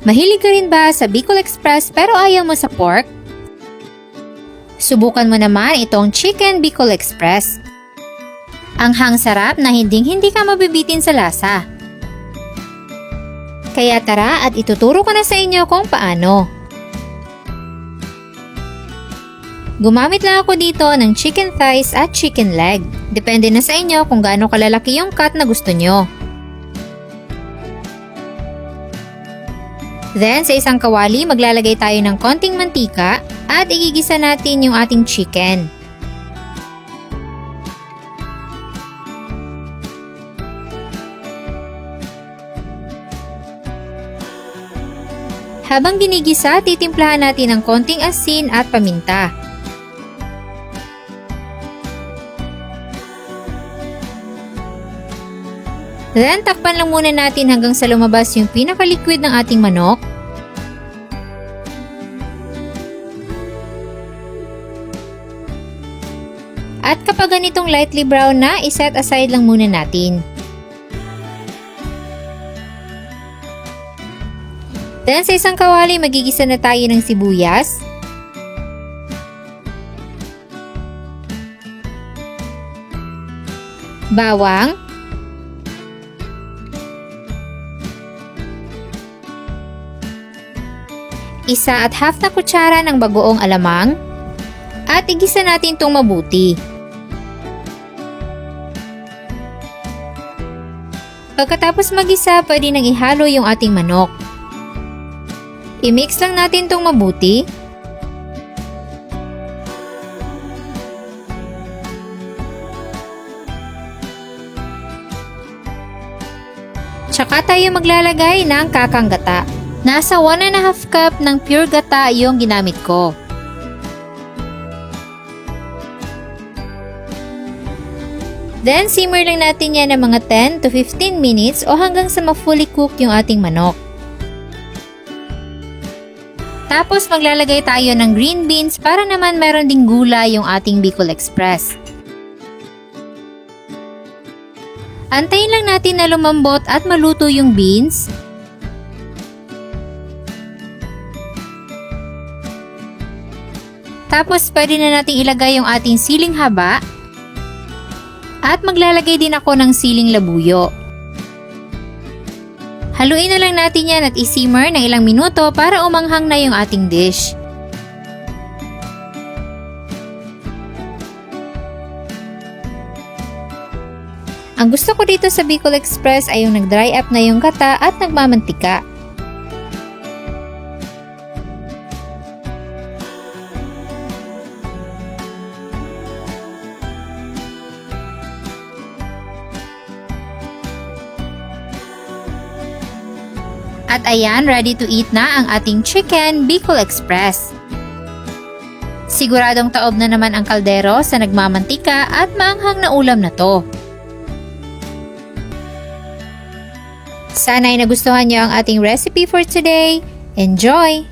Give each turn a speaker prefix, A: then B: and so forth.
A: Mahilig ka rin ba sa Bicol Express pero ayaw mo sa pork? Subukan mo naman itong Chicken Bicol Express. Anghang sarap na hindi ka mabibitin sa lasa. Kaya tara at ituturo ko na sa inyo kung paano. Gumamit lang ako dito ng chicken thighs at chicken leg. Depende na sa inyo kung gaano kalalaki yung cut na gusto nyo. Then, sa isang kawali, maglalagay tayo ng konting mantika at igigisa natin yung ating chicken. Habang ginigisa, titimplahan natin ng konting asin at paminta. Then, takpan lang muna natin hanggang sa lumabas yung pinaka-liquid ng ating manok. At kapag ganitong lightly brown na, iset aside lang muna natin. Then, sa isang kawali, magigisa na tayo ng sibuyas, bawang, isa at half na kutsara ng bagoong alamang, at igisa natin itong mabuti. Pagkatapos magisa, pwede nang ihalo yung ating manok. I-mix lang natin itong mabuti. Tsaka tayo maglalagay ng kakang gata. Nasa 1½ cup ng pure gata yung ginamit ko. Then, simmer lang natin yan ng mga 10 to 15 minutes o hanggang sa ma-fully cook yung ating manok. Tapos, maglalagay tayo ng green beans para naman meron ding gulay yung ating Bicol Express. Antayin lang natin na lumambot at maluto yung beans. Tapos, pwede na nating ilagay yung ating siling haba. At maglalagay din ako ng siling labuyo. Haluin na lang natin yan at i-simmer ng ilang minuto para umanghang na yung ating dish. Ang gusto ko dito sa Bicol Express ay yung nag-dry up na yung gata at nagmamantika. At ayan, ready to eat na ang ating Chicken Bicol Express. Siguradong taob na naman ang kaldero sa nagmamantika at maanghang na ulam na to. Sana ay nagustuhan niyo ang ating recipe for today. Enjoy!